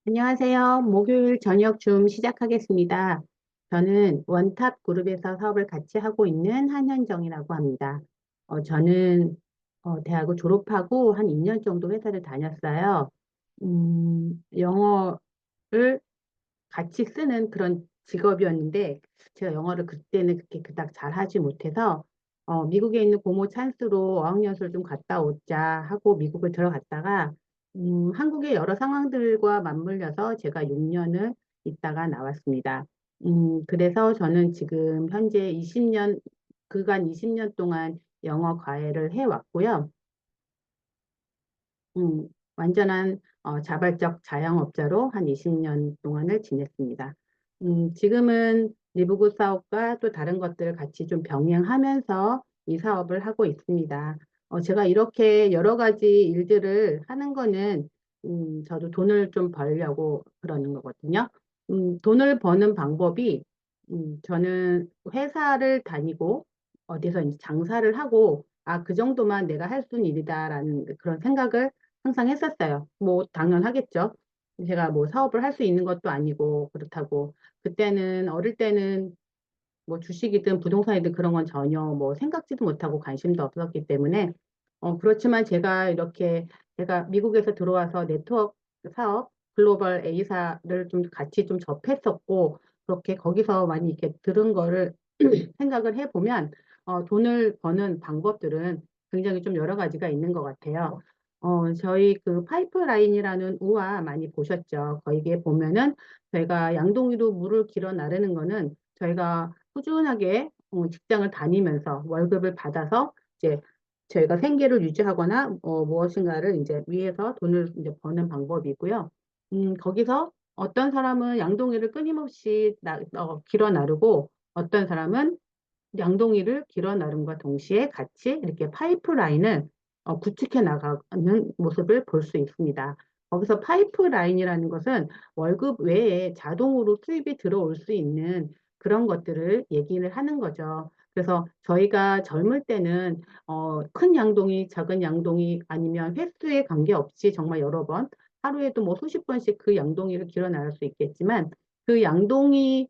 안녕하세요. 목요일 저녁 줌 시작하겠습니다. 저는 원탑 그룹에서 사업을 같이 하고 있는 한현정이라고 합니다. 저는 대학을 졸업하고 한 2년 정도 회사를 다녔어요. 영어를 같이 쓰는 그런 직업이었는데 제가 영어를 그때는 그렇게 그닥 잘하지 못해서 미국에 있는 고모 찬스로 어학연수를 좀 갔다 오자 하고 미국을 들어갔다가 한국의 여러 상황들과 맞물려서 제가 6년을 있다가 나왔습니다. 그래서 저는 지금 현재 20년, 그간 20년 동안 영어 과외를 해왔고요. 완전한 자발적 자영업자로 한 20년 동안을 지냈습니다. 지금은 리브굿 사업과 또 다른 것들을 같이 좀 병행하면서 이 사업을 하고 있습니다. 제가 이렇게 여러 가지 일들을 하는 거는 저도 돈을 좀 벌려고 그러는 거거든요. 돈을 버는 방법이 저는 회사를 다니고 어디서 이제 장사를 하고 그 정도만 내가 할 수 있는 일이다라는 그런 생각을 항상 했었어요. 뭐 당연하겠죠. 제가 뭐 사업을 할 수 있는 것도 아니고 그렇다고 그때는 어릴 때는 뭐 주식이든 부동산이든 그런 건 전혀 뭐 생각지도 못하고 관심도 없었기 때문에 그렇지만 제가 이렇게 제가 미국에서 들어와서 네트워크 사업 글로벌 A사를 좀 같이 좀 접했었고 그렇게 거기서 많이 이렇게 들은 거를 생각을 해보면 돈을 버는 방법들은 굉장히 좀 여러 가지가 있는 것 같아요. 저희 그 파이프라인이라는 우화 많이 보셨죠? 거기에 보면은 저희가 양동이로 물을 길어 나르는 거는 저희가 꾸준하게 직장을 다니면서 월급을 받아서 이제 저희가 생계를 유지하거나 무엇인가를 이제 위해서 돈을 이제 버는 방법이고요. 거기서 어떤 사람은 양동이를 끊임없이 길어 나르고 어떤 사람은 양동이를 길어 나름과 동시에 같이 이렇게 파이프라인을 구축해 나가는 모습을 볼 수 있습니다. 거기서 파이프라인이라는 것은 월급 외에 자동으로 수입이 들어올 수 있는 그런 것들을 얘기를 하는 거죠. 그래서 저희가 젊을 때는 큰 양동이, 작은 양동이 아니면 횟수에 관계없이 정말 여러 번, 하루에도 뭐 수십 번씩 그 양동이를 길어 나갈 수 있겠지만 그 양동이가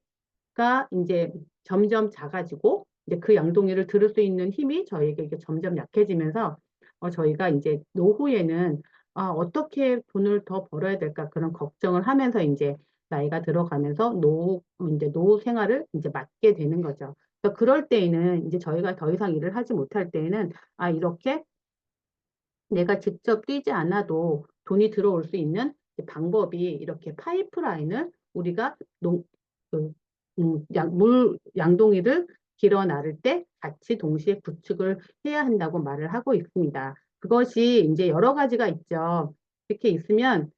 이제 점점 작아지고 이제 그 양동이를 들을 수 있는 힘이 저희에게 이게 점점 약해지면서 저희가 이제 노후에는 어떻게 돈을 더 벌어야 될까 그런 걱정을 하면서 이제 나이가 들어가면서 노후 생활을 이제 맞게 되는 거죠. 그러니까 그럴 때에는 이제 저희가 더 이상 일을 하지 못할 때에는 이렇게 내가 직접 뛰지 않아도 돈이 들어올 수 있는 방법이 이렇게 파이프라인을 우리가 그, 양동이를 길어 나를 때 같이 동시에 구축을 해야 한다고 말을 하고 있습니다. 그것이 이제 여러 가지가 있죠. 이렇게 있으면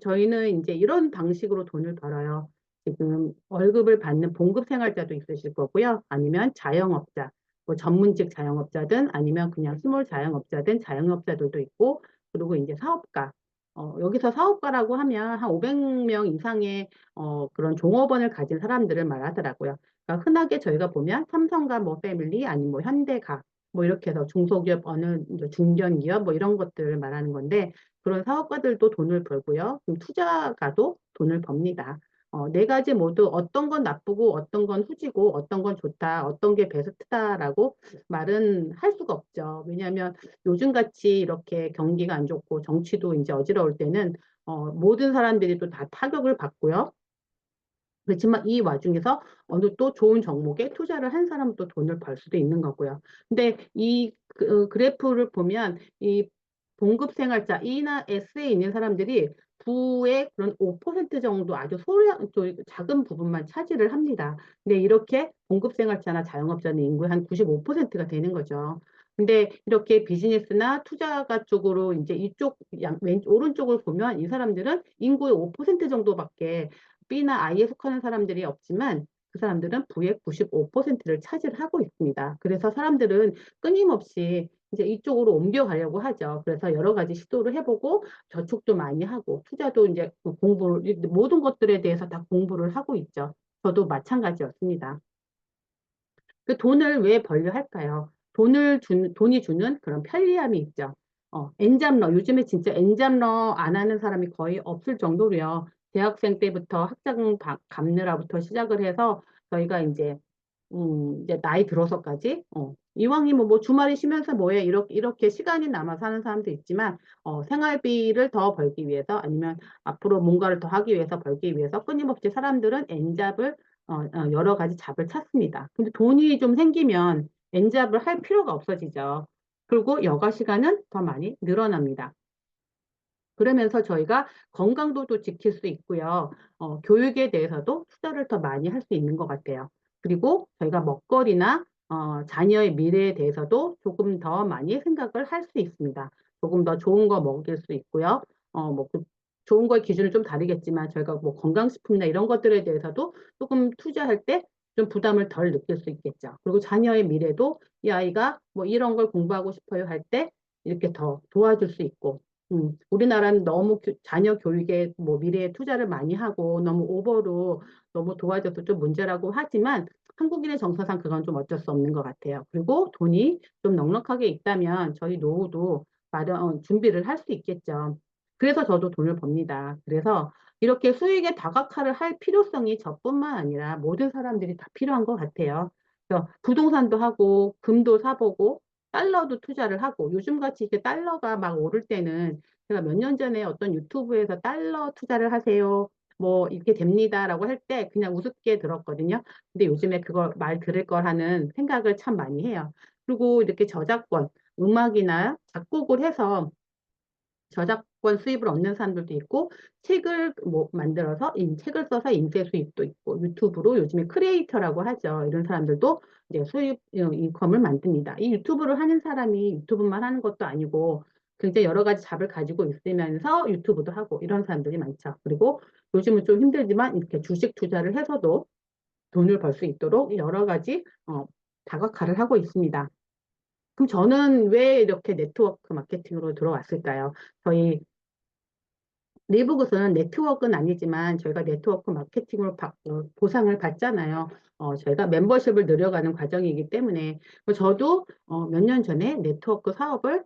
저희는 이제 이런 방식으로 돈을 벌어요. 지금 월급을 받는 봉급 생활자도 있으실 거고요. 아니면 자영업자. 뭐 전문직 자영업자든 아니면 그냥 스몰 자영업자든 자영업자들도 있고 그리고 이제 사업가 여기서 사업가라고 하면 한 500명 이상의 그런 종업원을 가진 사람들을 말하더라고요. 그러니까 흔하게 저희가 보면 삼성가 뭐 패밀리 아니면 뭐 현대가 뭐 이렇게 해서 중소기업 어느 이제 중견기업 뭐 이런 것들을 말하는 건데 그런 사업가들도 돈을 벌고요. 그럼 투자가도 돈을 법니다. 네 가지 모두 어떤 건 나쁘고 어떤 건 후지고 어떤 건 좋다, 어떤 게 베스트다라고 말은 할 수가 없죠. 왜냐하면 요즘같이 이렇게 경기가 안 좋고 정치도 이제 어지러울 때는 모든 사람들이 또 다 타격을 받고요. 그렇지만 이 와중에서 어느 또 좋은 종목에 투자를 한 사람은 또 돈을 벌 수도 있는 거고요. 근데 이 그래프를 보면 이 봉급 생활자 E나 S에 있는 사람들이 부의 그런 5% 정도 아주 작은 부분만 차지를 합니다. 근데 이렇게 봉급 생활자나 자영업자는 인구의 한 95%가 되는 거죠. 근데 이렇게 비즈니스나 투자가 쪽으로 이제 이쪽 오른쪽을 보면 이 사람들은 인구의 5% 정도밖에 B나 I에 속하는 사람들이 없지만 그 사람들은 부의 95%를 차지하고 있습니다. 그래서 사람들은 끊임없이 이제 이쪽으로 옮겨가려고 하죠. 그래서 여러 가지 시도를 해보고 저축도 많이 하고 투자도 이제 모든 것들에 대해서 다 공부를 하고 있죠. 저도 마찬가지였습니다. 그 돈을 왜 벌려 할까요? 돈이 주는 그런 편리함이 있죠. 엔잡러, 요즘에 진짜 엔잡러 안 하는 사람이 거의 없을 정도로요. 대학생 때부터 학장 갚느라부터 시작을 해서 저희가 이제 나이 들어서까지, 이왕이면 뭐 주말에 쉬면서 뭐해, 이렇게 시간이 남아서 하는 사람도 있지만, 생활비를 더 벌기 위해서 아니면 앞으로 뭔가를 더 하기 위해서 벌기 위해서 끊임없이 사람들은 N잡을, 여러 가지 잡을 찾습니다. 근데 돈이 좀 생기면 N잡을 할 필요가 없어지죠. 그리고 여가 시간은 더 많이 늘어납니다. 그러면서 저희가 건강도 또 지킬 수 있고요. 교육에 대해서도 투자를 더 많이 할 수 있는 것 같아요. 그리고 저희가 먹거리나 자녀의 미래에 대해서도 조금 더 많이 생각을 할 수 있습니다. 조금 더 좋은 거 먹일 수 있고요. 그 좋은 거의 기준은 좀 다르겠지만 저희가 뭐 건강식품이나 이런 것들에 대해서도 조금 투자할 때 좀 부담을 덜 느낄 수 있겠죠. 그리고 자녀의 미래도 이 아이가 뭐 이런 걸 공부하고 싶어요 할 때 이렇게 더 도와줄 수 있고, 우리나라는 너무 자녀 교육에 뭐 미래에 투자를 많이 하고 너무 오버로 너무 도와줘서 좀 문제라고 하지만 한국인의 정서상 그건 좀 어쩔 수 없는 것 같아요. 그리고 돈이 좀 넉넉하게 있다면 저희 노후도 준비를 할 수 있겠죠. 그래서 저도 돈을 법니다. 그래서 이렇게 수익에 다각화를 할 필요성이 저뿐만 아니라 모든 사람들이 다 필요한 것 같아요. 그래서 부동산도 하고 금도 사보고 달러도 투자를 하고 요즘 같이 이렇게 달러가 막 오를 때는 제가 몇 년 전에 어떤 유튜브에서 달러 투자를 하세요. 뭐 이렇게 됩니다라고 할 때 그냥 우습게 들었거든요. 근데 요즘에 그걸 말 들을 걸 하는 생각을 참 많이 해요. 그리고 이렇게 저작권, 음악이나 작곡을 해서 저작권 수입을 얻는 사람들도 있고 책을 뭐 만들어서 책을 써서 인쇄 수입도 있고 유튜브로 요즘에 크리에이터라고 하죠. 이런 사람들도 이제 수입 인컴을 만듭니다. 이 유튜브를 하는 사람이 유튜브만 하는 것도 아니고 굉장히 여러 가지 잡을 가지고 있으면서 유튜브도 하고 이런 사람들이 많죠. 그리고 요즘은 좀 힘들지만 이렇게 주식 투자를 해서도 돈을 벌 수 있도록 여러 가지 다각화를 하고 있습니다. 그럼 저는 왜 이렇게 네트워크 마케팅으로 들어왔을까요? 저희 리브굿은 네트워크는 아니지만 저희가 네트워크 마케팅으로 보상을 받잖아요. 저희가 멤버십을 늘려가는 과정이기 때문에 저도 몇 년 전에 네트워크 사업을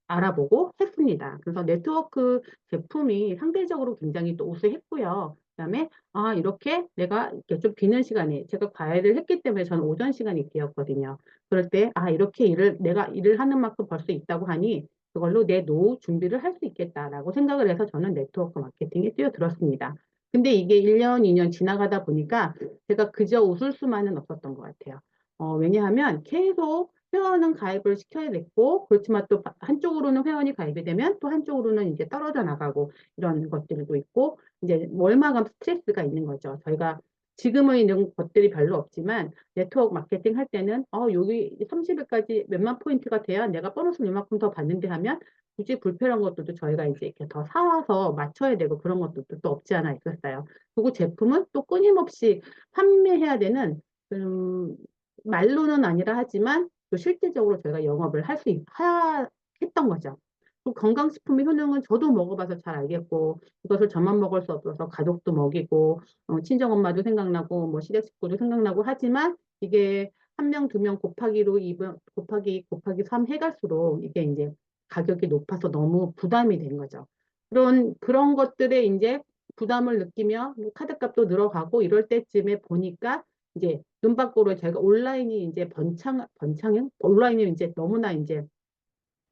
알아보고 했습니다. 그래서 네트워크 제품이 상대적으로 굉장히 또 우수했고요. 그다음에 이렇게 내가 이렇게 좀 비는 시간에 제가 과외를 했기 때문에 저는 오전 시간이 비었거든요. 그럴 때 이렇게 내가 일을 하는 만큼 벌 수 있다고 하니 그걸로 내 노후 준비를 할 수 있겠다라고 생각을 해서 저는 네트워크 마케팅에 뛰어들었습니다. 근데 이게 1년, 2년 지나가다 보니까 제가 그저 웃을 수만은 없었던 것 같아요. 왜냐하면 계속 회원은 가입을 시켜야 됐고, 그렇지만 또 한쪽으로는 회원이 가입이 되면 또 한쪽으로는 이제 떨어져 나가고 이런 것들도 있고, 이제 월마감 스트레스가 있는 거죠. 저희가 지금은 이런 것들이 별로 없지만 네트워크 마케팅 할 때는 여기 30일까지 몇만 포인트가 돼야 내가 보너스를 이만큼 더 받는데 하면 굳이 불필요한 것들도 저희가 이제 이렇게 더 사와서 맞춰야 되고 그런 것들도 또 없지 않아 있었어요. 그리고 제품은 또 끊임없이 판매해야 되는 음, 말로는 아니라 하지만 또 실질적으로 저희가 영업을 했던 거죠. 그 건강식품의 효능은 저도 먹어봐서 잘 알겠고 이것을 저만 먹을 수 없어서 가족도 먹이고 친정엄마도 생각나고 뭐 시댁 식구도 생각나고 하지만 이게 한 명, 두 명 곱하기로 2번 곱하기 3 해갈수록 이게 이제 가격이 높아서 너무 부담이 된 거죠. 그런 것들에 이제 부담을 느끼며 뭐 카드값도 늘어가고 이럴 때쯤에 보니까 이제 눈 밖으로 제가 온라인이 이제 온라인이 이제 너무나 이제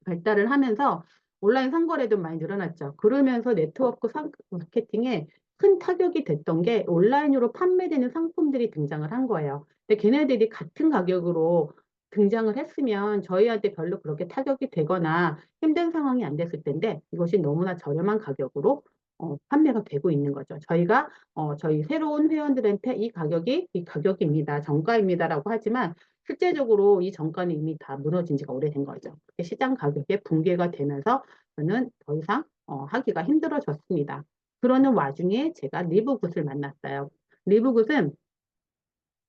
발달을 하면서 온라인 상거래도 많이 늘어났죠. 그러면서 네트워크 마케팅에 큰 타격이 됐던 게 온라인으로 판매되는 상품들이 등장을 한 거예요. 근데 걔네들이 같은 가격으로 등장을 했으면 저희한테 별로 그렇게 타격이 되거나 힘든 상황이 안 됐을 텐데 이것이 너무나 저렴한 가격으로 판매가 되고 있는 거죠. 저희가 저희 새로운 회원들한테 이 가격입니다. 정가입니다라고 하지만 실제적으로 이 정가는 이미 다 무너진 지가 오래된 거죠. 시장 가격에 붕괴가 되면서 저는 더 이상 하기가 힘들어졌습니다. 그러는 와중에 제가 리브굿을 만났어요. 리브굿은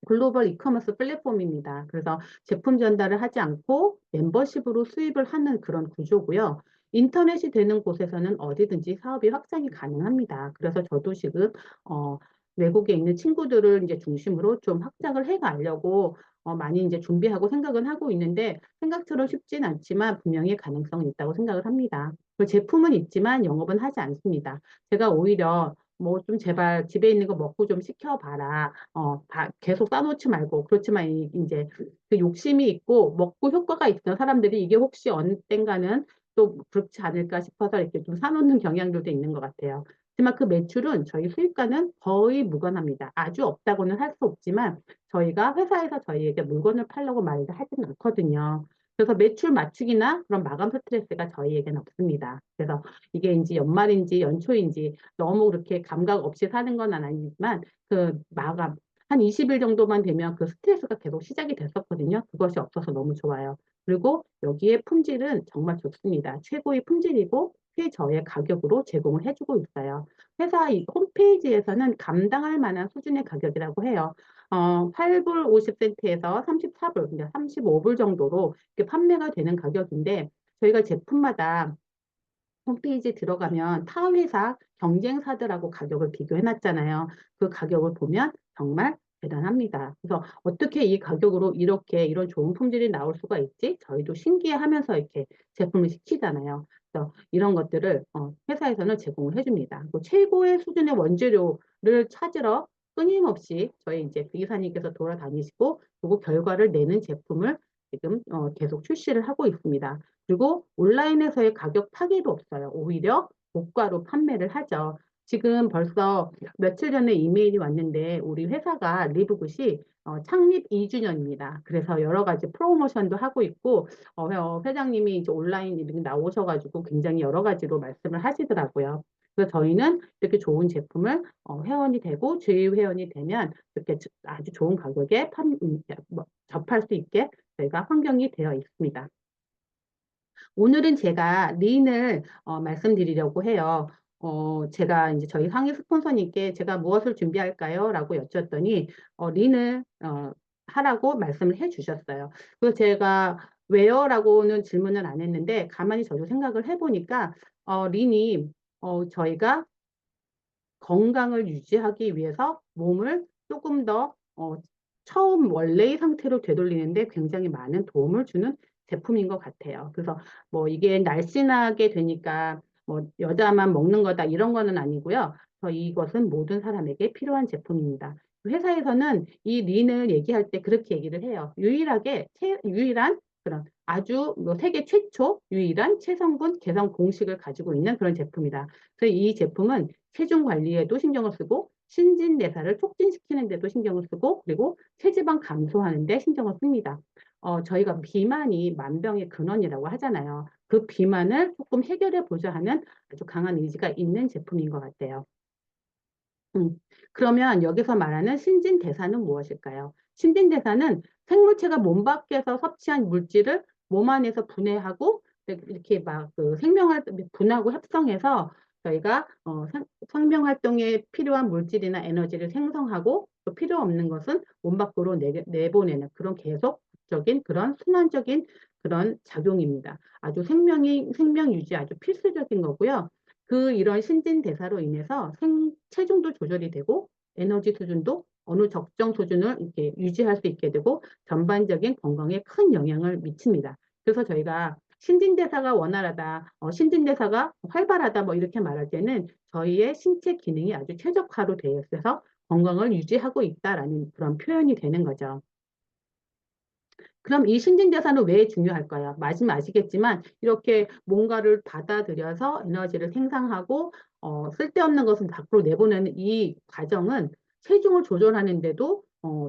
글로벌 이커머스 플랫폼입니다. 그래서 제품 전달을 하지 않고 멤버십으로 수입을 하는 그런 구조고요. 인터넷이 되는 곳에서는 어디든지 사업이 확장이 가능합니다. 그래서 저도 지금 어, 외국에 있는 친구들을 이제 중심으로 좀 확장을 해 가려고 많이 이제 준비하고 생각은 하고 있는데 생각처럼 쉽진 않지만 분명히 가능성은 있다고 생각을 합니다. 그 제품은 있지만 영업은 하지 않습니다. 제가 오히려 뭐 좀 제발 집에 있는 거 먹고 좀 시켜봐라. 다 계속 싸놓지 말고. 그렇지만 이제 그 욕심이 있고 먹고 효과가 있던 사람들이 이게 혹시 어느 땐가는 또 그렇지 않을까 싶어서 이렇게 좀 사놓는 경향들도 있는 것 같아요. 하지만 그 매출은 저희 수입과는 거의 무관합니다. 아주 없다고는 할 수 없지만 저희가 회사에서 저희에게 물건을 팔려고 말을 하지는 않거든요. 그래서 매출 맞추기나 그런 마감 스트레스가 저희에게는 없습니다. 그래서 이게 이제 연말인지 연초인지 너무 그렇게 감각 없이 사는 건 아니지만 그 마감 한 20일 정도만 되면 그 스트레스가 계속 시작이 됐었거든요. 그것이 없어서 너무 좋아요. 그리고 여기에 품질은 정말 좋습니다. 최고의 품질이고 최저의 가격으로 제공을 해주고 있어요. 회사 이 홈페이지에서는 감당할 만한 수준의 가격이라고 해요. 8불 50센트에서 34불, 그러니까 35불 정도로 이렇게 판매가 되는 가격인데 저희가 제품마다 홈페이지에 들어가면 타 회사 경쟁사들하고 가격을 비교해 놨잖아요. 그 가격을 보면 정말 대단합니다. 그래서 어떻게 이 가격으로 이렇게 이런 좋은 품질이 나올 수가 있지? 저희도 신기해하면서 이렇게 제품을 시키잖아요. 그래서 이런 것들을 회사에서는 제공을 해줍니다. 그 최고의 수준의 원재료를 찾으러 끊임없이 저희 이제 이사님께서 돌아다니시고 그리고 결과를 내는 제품을 지금 계속 출시를 하고 있습니다. 그리고 온라인에서의 가격 파괴도 없어요. 오히려 고가로 판매를 하죠. 지금 벌써 며칠 전에 이메일이 왔는데 우리 회사가 리브굿이 창립 2주년입니다. 그래서 여러 가지 프로모션도 하고 있고 회장님이 이제 온라인 이렇게 나오셔가지고 굉장히 여러 가지로 말씀을 하시더라고요. 그래서 저희는 이렇게 좋은 제품을 회원이 되고 주의 회원이 되면 이렇게 아주 좋은 가격에 접할 수 있게 저희가 환경이 되어 있습니다. 오늘은 제가 린을 말씀드리려고 해요. 제가 이제 저희 상위 스폰서님께 제가 무엇을 준비할까요? 라고 여쭈었더니 린을 하라고 말씀을 해 주셨어요. 그래서 제가 왜요? 라고는 질문을 안 했는데 가만히 저도 생각을 해보니까 린이 저희가 건강을 유지하기 위해서 몸을 조금 더 처음 원래의 상태로 되돌리는데 굉장히 많은 도움을 주는 제품인 것 같아요. 그래서 뭐 이게 날씬하게 되니까 뭐 여자만 먹는 거다 이런 거는 아니고요. 이것은 모든 사람에게 필요한 제품입니다. 회사에서는 이 린을 얘기할 때 그렇게 얘기를 해요. 유일한 그런 아주 뭐 세계 최초 유일한 체성분 개선 공식을 가지고 있는 그런 제품이다. 그래서 이 제품은 체중 관리에도 신경을 쓰고 신진대사를 촉진시키는 데도 신경을 쓰고 그리고 체지방 감소하는 데 신경을 씁니다. 저희가 비만이 만병의 근원이라고 하잖아요. 그 비만을 조금 해결해 보자 하는 아주 강한 의지가 있는 제품인 것 같아요. 음, 그러면 여기서 말하는 신진대사는 무엇일까요? 신진대사는 생물체가 몸 밖에서 섭취한 물질을 몸 안에서 분해하고 이렇게 막 그 생명활동 분하고 합성해서 저희가 생명 활동에 필요한 물질이나 에너지를 생성하고 또 필요 없는 것은 몸 밖으로 내보내는 그런 계속적인 그런 순환적인 그런 작용입니다. 아주 생명 유지 아주 필수적인 거고요. 이런 신진대사로 인해서 체중도 조절이 되고 에너지 수준도 어느 적정 수준을 이렇게 유지할 수 있게 되고 전반적인 건강에 큰 영향을 미칩니다. 그래서 저희가 신진대사가 원활하다, 신진대사가 활발하다 뭐 이렇게 말할 때는 저희의 신체 기능이 아주 최적화로 되어 있어서 건강을 유지하고 있다라는 그런 표현이 되는 거죠. 그럼 이 신진대사는 왜 중요할까요? 마지막 아시겠지만 이렇게 뭔가를 받아들여서 에너지를 생산하고 쓸데없는 것은 밖으로 내보내는 이 과정은 체중을 조절하는데도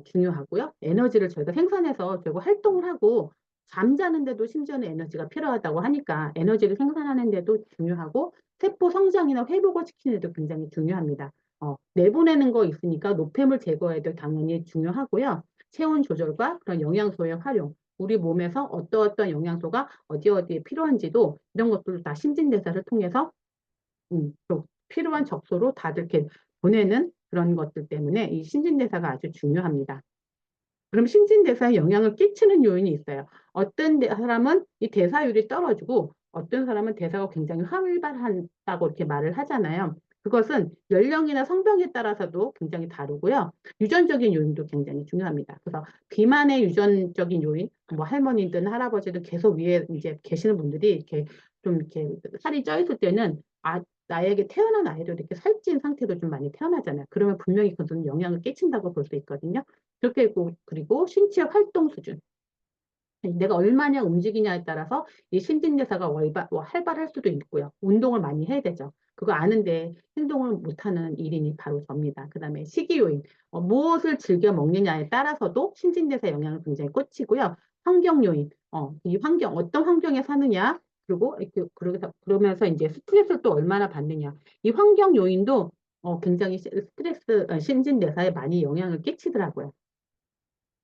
중요하고요. 에너지를 저희가 생산해서 결국 활동을 하고 잠자는데도 심지어는 에너지가 필요하다고 하니까 에너지를 생산하는데도 중요하고 세포 성장이나 회복을 시키는 데도 굉장히 중요합니다. 내보내는 거 있으니까 노폐물 제거에도 당연히 중요하고요. 체온 조절과 그런 영양소의 활용, 우리 몸에서 어떤 영양소가 어디에 필요한지도 이런 것들을 다 신진대사를 통해서 또 필요한 적소로 다들 이렇게 보내는 그런 것들 때문에 이 신진대사가 아주 중요합니다. 그럼 신진대사에 영향을 끼치는 요인이 있어요. 사람은 이 대사율이 떨어지고 어떤 사람은 대사가 굉장히 활발하다고 이렇게 말을 하잖아요. 그것은 연령이나 성병에 따라서도 굉장히 다르고요. 유전적인 요인도 굉장히 중요합니다. 그래서 비만의 유전적인 요인, 뭐 할머니든 할아버지든 계속 위에 이제 계시는 분들이 이렇게 좀 이렇게 살이 쪄 있을 때는 나에게 태어난 아이도 이렇게 살찐 상태로 좀 많이 태어나잖아요. 그러면 분명히 그것은 영향을 끼친다고 볼 수 있거든요. 그렇게 그리고 신체 활동 수준. 내가 얼마나 움직이냐에 따라서 이 신진대사가 활발할 수도 있고요. 운동을 많이 해야 되죠. 그거 아는데 행동을 못하는 일인이 바로 접니다. 그 다음에 식이 요인, 무엇을 즐겨 먹느냐에 따라서도 신진대사 영향을 굉장히 끼치고요. 환경 요인, 이 환경, 어떤 환경에 사느냐, 그리고 그러면서 이제 스트레스를 또 얼마나 받느냐. 이 환경 요인도 굉장히 스트레스, 신진대사에 많이 영향을 끼치더라고요.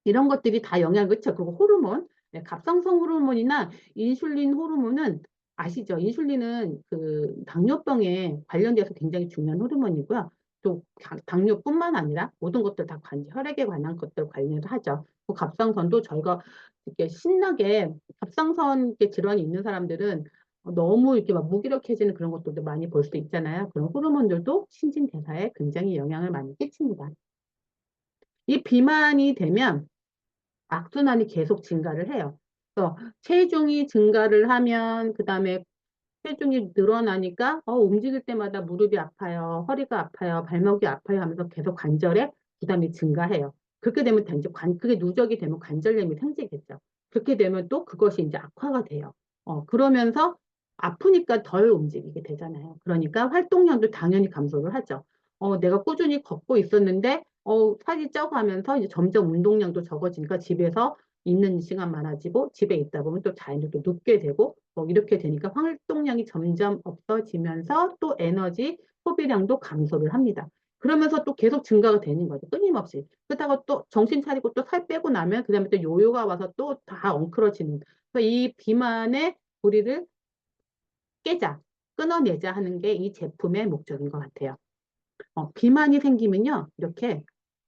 이런 것들이 다 영향을 끼쳐. 그리고 호르몬, 네, 갑상선 호르몬이나 인슐린 호르몬은 아시죠? 인슐린은 그 당뇨병에 관련돼서 굉장히 중요한 호르몬이고요. 또 당뇨뿐만 아니라 모든 것들 다 혈액에 관한 것들 관련을 하죠. 그 갑상선도 저희가 이렇게 신나게 갑상선 질환이 있는 사람들은 너무 이렇게 막 무기력해지는 그런 것들도 많이 볼 수 있잖아요. 그런 호르몬들도 신진대사에 굉장히 영향을 많이 끼칩니다. 이 비만이 되면 악순환이 계속 증가를 해요. 그래서 체중이 증가를 하면 그다음에 체중이 늘어나니까 움직일 때마다 무릎이 아파요, 허리가 아파요, 발목이 아파요 하면서 계속 관절에 부담이 증가해요. 그렇게 되면 이제 그게 누적이 되면 관절염이 생기겠죠. 그렇게 되면 또 그것이 이제 악화가 돼요. 그러면서 아프니까 덜 움직이게 되잖아요. 그러니까 활동량도 당연히 감소를 하죠. 내가 꾸준히 걷고 있었는데 살이 쪄가면서 이제 점점 운동량도 적어지니까 집에서 있는 시간 많아지고 집에 있다 보면 또 자연히 또 눕게 되고 이렇게 되니까 활동량이 점점 없어지면서 또 에너지 소비량도 감소를 합니다. 그러면서 또 계속 증가가 되는 거죠. 끊임없이. 그러다가 또 정신 차리고 또 살 빼고 나면 그다음에 또 요요가 와서 또 다 엉클어지는. 그래서 이 비만의 고리를 깨자, 끊어내자 하는 게 이 제품의 목적인 것 같아요. 비만이 생기면요, 이렇게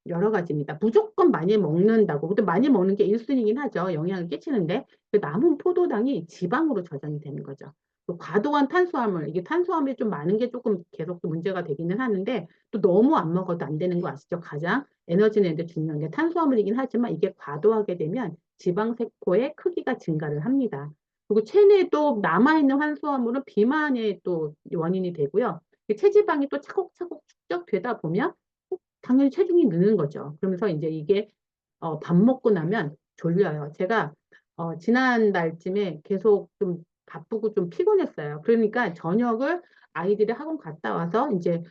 여러 가지입니다. 무조건 많이 먹는다고. 근데 많이 먹는 게 1순위긴 하죠. 영향을 끼치는데, 그 남은 포도당이 지방으로 저장이 되는 거죠. 또 과도한 탄수화물, 이게 탄수화물이 좀 많은 게 조금 계속 문제가 되기는 하는데, 또 너무 안 먹어도 안 되는 거 아시죠? 가장 에너지 내는데 중요한 게 탄수화물이긴 하지만 이게 과도하게 되면 지방세포의 크기가 증가를 합니다. 그리고 체내에도 남아있는 탄수화물은 비만의 또 원인이 되고요. 체지방이 또 차곡차곡 축적되다 보면 당연히 체중이 느는 거죠. 그러면서 이제 이게 밥 먹고 나면 졸려요. 제가 지난달쯤에 계속 좀 바쁘고 좀 피곤했어요. 그러니까 저녁을 아이들이 학원 갔다 와서 이제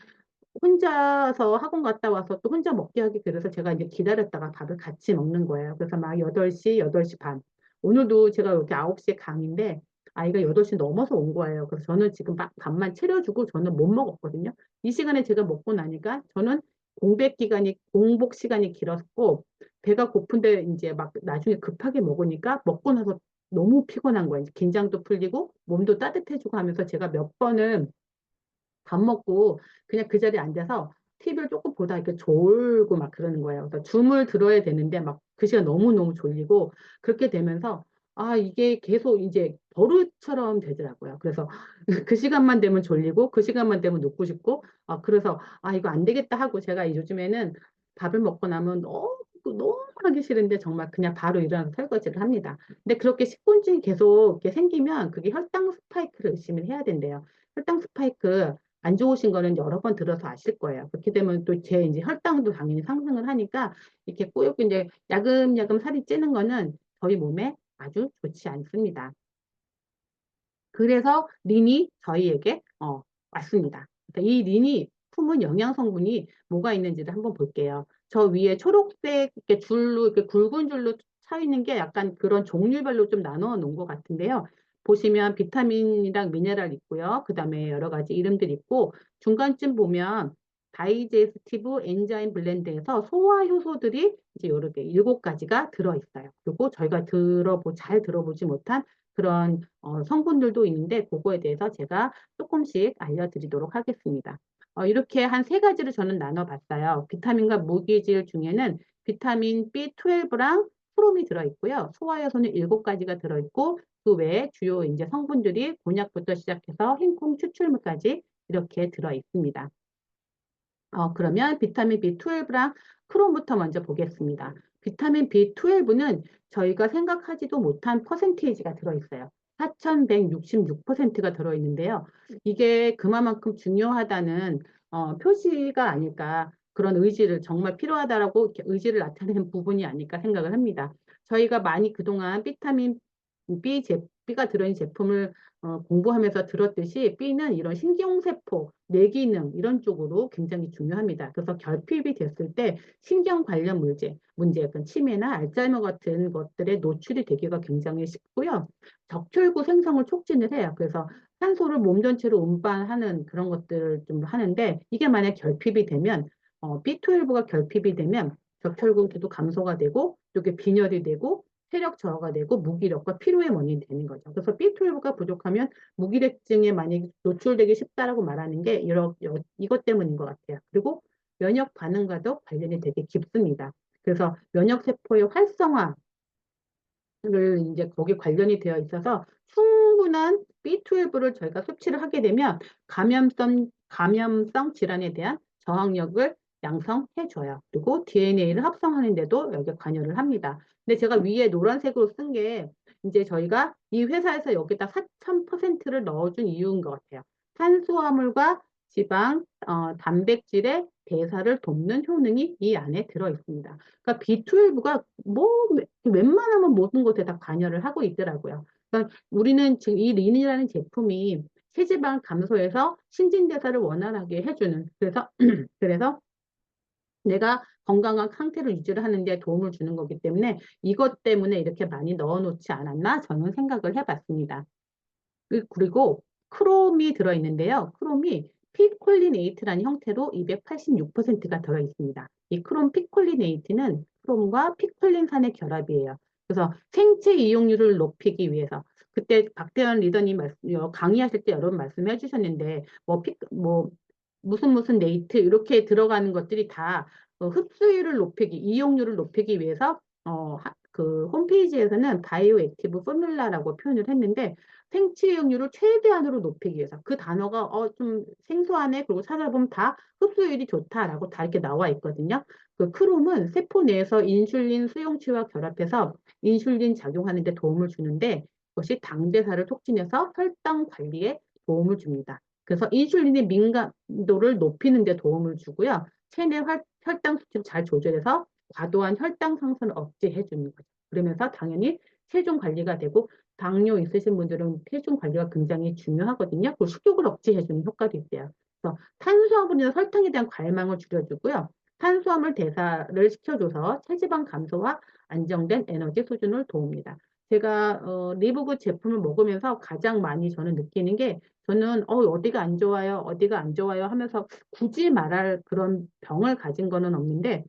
혼자서 학원 갔다 와서 또 혼자 먹게 하기 그래서 제가 이제 기다렸다가 밥을 같이 먹는 거예요. 그래서 막 8시, 8시 반. 오늘도 제가 여기 9시에 강인데 아이가 8시 넘어서 온 거예요. 그래서 저는 지금 막 밥만 차려주고 저는 못 먹었거든요. 이 시간에 제가 먹고 나니까 저는 공복 시간이 길었고 배가 고픈데 이제 막 나중에 급하게 먹으니까 먹고 나서 너무 피곤한 거예요. 긴장도 풀리고 몸도 따뜻해지고 하면서 제가 몇 번은 밥 먹고 그냥 그 자리에 앉아서 TV를 조금 보다 이렇게 졸고 막 그러는 거예요. 그래서 줌을 들어야 되는데 막 그 시간 너무너무 졸리고 그렇게 되면서 이게 계속 이제 버릇처럼 되더라고요. 그래서 그 시간만 되면 졸리고 그 시간만 되면 눕고 싶고 그래서 이거 안 되겠다 하고 제가 요즘에는 밥을 먹고 나면 너무 하기 싫은데 정말 그냥 바로 일어나서 설거지를 합니다. 근데 그렇게 식곤증이 계속 이렇게 생기면 그게 혈당 스파이크를 의심을 해야 된대요. 혈당 스파이크 안 좋으신 거는 여러 번 들어서 아실 거예요. 그렇게 되면 또 제 이제 혈당도 당연히 상승을 하니까 이렇게 꾸역꾸 이제 야금야금 살이 찌는 거는 저희 몸에 아주 좋지 않습니다. 그래서 린이 저희에게 왔습니다. 그러니까 이 린이 품은 영양 성분이 뭐가 있는지를 한번 볼게요. 저 위에 초록색 이렇게 줄로 이렇게 굵은 줄로 차 있는 게 약간 그런 종류별로 좀 나눠 놓은 것 같은데요. 보시면 비타민이랑 미네랄 있고요. 그 다음에 여러 가지 이름들 있고 중간쯤 보면 다이제스티브 엔자임 블렌드에서 소화 효소들이 이제 여러 개 7가지가 들어 있어요. 그리고 저희가 잘 들어보지 못한 그런 성분들도 있는데 그거에 대해서 제가 조금씩 알려드리도록 하겠습니다. 이렇게 한 3가지를 저는 나눠봤어요. 비타민과 무기질 중에는 비타민 B12랑 프롬이 들어있고요. 소화효소는 7가지가 들어있고 그 외에 주요 이제 성분들이 곤약부터 시작해서 흰콩 추출물까지 이렇게 들어있습니다. 그러면 비타민 B12랑 크롬부터 먼저 보겠습니다. 비타민 B12는 저희가 생각하지도 못한 퍼센테이지가 들어있어요. 4,166%가 들어있는데요. 이게 그만큼 중요하다는 표시가 아닐까, 그런 의지를 정말 필요하다라고 이렇게 의지를 나타내는 부분이 아닐까 생각을 합니다. 저희가 많이 그동안 비타민 B가 들어있는 제품을 공부하면서 들었듯이 B는 이런 신경세포, 뇌기능 이런 쪽으로 굉장히 중요합니다. 그래서 결핍이 됐을 때 신경 관련 문제, 약간 치매나 알츠하이머 같은 것들에 노출이 되기가 굉장히 쉽고요. 적혈구 생성을 촉진을 해요. 그래서 산소를 몸 전체로 운반하는 그런 것들을 좀 하는데 이게 만약 결핍이 되면 B12가 결핍이 되면 적혈구도 감소가 되고 이게 빈혈이 되고 체력 저하가 되고 무기력과 피로의 원인이 되는 거죠. 그래서 B12가 부족하면 무기력증에 많이 노출되기 쉽다라고 말하는 게 이것 때문인 것 같아요. 그리고 면역 반응과도 관련이 되게 깊습니다. 그래서 면역 세포의 활성화 를 이제 거기 관련이 되어 있어서 충분한 B12를 저희가 섭취를 하게 되면 감염성 질환에 대한 저항력을 양성해줘요. 그리고 DNA를 합성하는 데도 여기 관여를 합니다. 근데 제가 위에 노란색으로 쓴 게 이제 저희가 이 회사에서 여기다 4,000%를 넣어준 이유인 것 같아요. 탄수화물과 지방, 단백질의 대사를 돕는 효능이 이 안에 들어 있습니다. 그러니까 B12가 뭐 웬만하면 모든 곳에 다 관여를 하고 있더라고요. 그러니까 우리는 지금 이 린이라는 제품이 체지방 감소해서 신진대사를 원활하게 해주는, 그래서 내가 건강한 상태를 유지를 하는데 도움을 주는 거기 때문에 이것 때문에 이렇게 많이 넣어놓지 않았나 저는 생각을 해봤습니다. 그리고 크롬이 들어있는데요. 크롬이 피콜리네이트라는 형태로 286%가 들어있습니다. 이 크롬 피콜리네이트는 크롬과 피콜린산의 결합이에요. 그래서 생체 이용률을 높이기 위해서 그때 박대현 리더님 강의하실 때 여러 번 말씀해 주셨는데 뭐 무슨 네이트 이렇게 들어가는 것들이 다 흡수율을 높이기, 이용률을 높이기 위해서 그 홈페이지에서는 바이오 액티브 포뮬라라고 표현을 했는데 생체 이용률을 최대한으로 높이기 위해서 그 단어가 좀 생소하네. 그리고 찾아보면 다 흡수율이 좋다라고 다 이렇게 나와 있거든요. 그 크롬은 세포 내에서 인슐린 수용체와 결합해서 인슐린 작용하는 데 도움을 주는데 그것이 당대사를 촉진해서 혈당 관리에 도움을 줍니다. 그래서 인슐린의 민감도를 높이는 데 도움을 주고요. 체내 혈당 수치를 잘 조절해서 과도한 혈당 상승을 억제해 주는 거죠. 그러면서 당연히 체중 관리가 되고 당뇨 있으신 분들은 체중 관리가 굉장히 중요하거든요. 그 식욕을 억제해 주는 효과도 있어요. 그래서 탄수화물이나 설탕에 대한 갈망을 줄여주고요. 탄수화물 대사를 시켜줘서 체지방 감소와 안정된 에너지 수준을 도웁니다. 제가 리브굿 제품을 먹으면서 가장 많이 저는 느끼는 게 저는 어디가 안 좋아요, 어디가 안 좋아요 하면서 굳이 말할 그런 병을 가진 거는 없는데